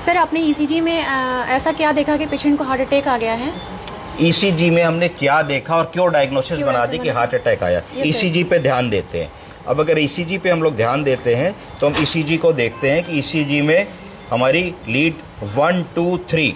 Sir आपने ECG में ऐसा क्या देखा कि पेशेंट को हार्ट अटैक आ गया है? ईसीजी में हमने क्या देखा और क्यों डायग्नोसिस बना दी कि हार्ट अटैक आया। ईसीजी पे ध्यान देते हैं। अब अगर ईसीजी पे हम लोग ध्यान देते हैं तो हम ईसीजी को देखते हैं कि ईसीजी में हमारी लीड 1 2 3,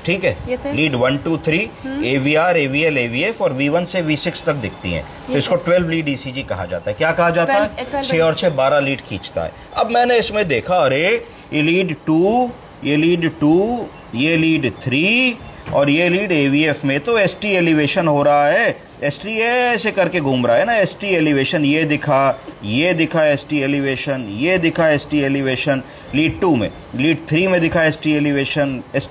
ठीक है, लीड 1 2 3 AVR AVL AVF और V1 से V6 तक दिखती हैं। तो इसको 12 लीड ईसीजी कहा जाता है। क्या कहा जाता है? 6 और 6 12 लीड खींचता है। अब मैंने इसमें देखा, अरे ये लीड 2, ये लीड 2, ये लीड 3 और ये लीड AVF में तो ST एलिवेशन हो रहा है। ST ऐसे करके घूम रहा है ना, ST एलिवेशन ये दिखा ST एलिवेशन, ये दिखा ST एलिवेशन लीड 2 में, लीड 3 में दिखा ST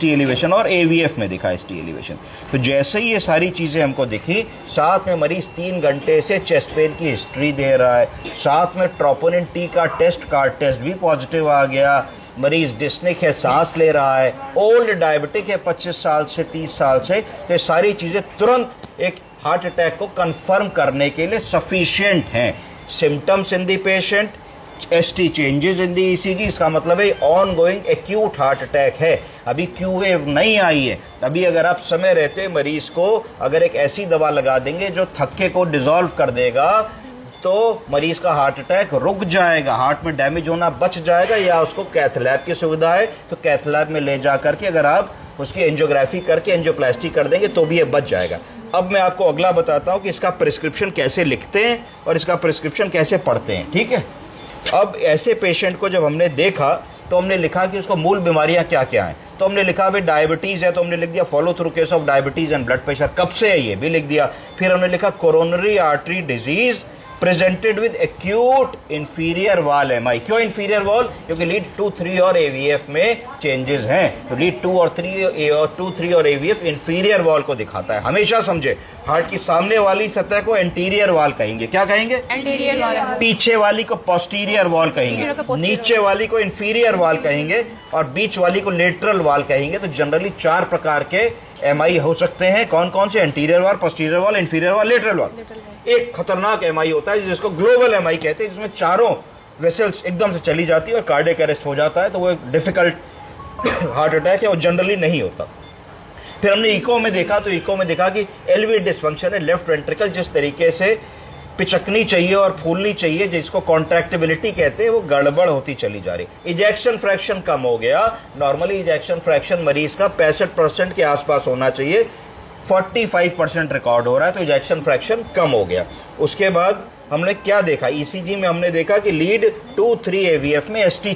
एलिवेशन और AVF में दिखा ST एलिवेशन। तो जैसे ही ये सारी चीज़ें हमको दिखी, साथ में मरीज 3 घंटे से चेस्ट पेन की हिस्ट्री दे रहा है, साथ में ट्रोपोनिन T का कार्ड टेस्ट भी पॉजिटिव आ गया, मरीज डिस्निक है, सांस ले रहा है, ओल्ड डायबिटिक है 25 साल से 30 साल से। तो ये सारी चीज़ें तुरंत एक हार्ट अटैक को कंफर्म करने के लिए सफिशिएंट हैं। Symptoms in the patient, ST changes in the ECG, इसका मतलब है on going acute heart attack है, अभी क्यू वेव नहीं आई है। अभी अगर आप समय रहते मरीज को अगर एक ऐसी दवा लगा देंगे जो थक्के को डिसॉल्व कर देगा तो मरीज का हार्ट अटैक रुक जाएगा, हार्ट में डैमेज होना बच जाएगा। या उसको कैथ लैब की सुविधा है तो कैथ लैब में ले जा करके अगर आप उसकी एंजियोग्राफी करके एंजियोप्लास्टी कर देंगे तो भी ये बच जाएगा। अब मैं आपको अगला बताता हूँ कि इसका प्रिस्क्रिप्शन कैसे लिखते हैं और इसका प्रिस्क्रिप्शन कैसे पढ़ते हैं, ठीक है। अब ऐसे पेशेंट को जब हमने देखा तो हमने लिखा कि उसको मूल बीमारियां क्या क्या हैं। तो हमने लिखा भाई डायबिटीज़ है तो हमने लिख दिया follow through case of diabetes and blood pressure, कब से है ये भी लिख दिया। फिर हमने लिखा coronary artery disease presented with acute inferior wall MI। क्यों इंफीरियर वॉल? क्योंकि लीड 2 3 और AVF में चेंजेस हैं। तो लीड 2 और 3 और AVF इंफीरियर वॉल को दिखाता है। हमेशा समझे, हार्ट की सामने वाली सतह को एंटीरियर वॉल कहेंगे। क्या कहेंगे? Anterior wall. पीछे वाली को पोस्टीरियर वॉल कहेंगे, नीचे वाली को इंफीरियर वॉल कहेंगे और बीच वाली को लेटरल वॉल कहेंगे। तो जनरली 4 प्रकार के MI हो सकते हैं। कौन कौन से? Anterior wall, posterior wall, inferior wall, lateral wall. एक खतरनाक MI होता है जिसको ग्लोबल MI कहते हैं, जिसमें चारों वेसल्स एकदम से चली जाती है और कार्डियक अरेस्ट हो जाता है। तो वो एक डिफिकल्ट हार्ट अटैक है और जनरली नहीं होता। फिर हमने इको में देखा तो इको में देखा कि LV डिस्फंक्शन है, लेफ्ट वेंट्रिकल जिस तरीके से पिचकनी चाहिए और फूलनी चाहिए, जिसको कॉन्ट्रैक्टिबिलिटी कहते हैं, वो गड़बड़ होती चली जा रही। इजेक्शन फ्रैक्शन कम हो गया। नॉर्मली इजेक्शन फ्रैक्शन मरीज का 65% के आसपास होना चाहिए, 45% रिकॉर्ड हो रहा है, तो इजेक्शन फ्रैक्शन कम हो गया। उसके बाद हमने क्या देखा? ECG में हमने देखा कि लीड 2 3 AVF में ST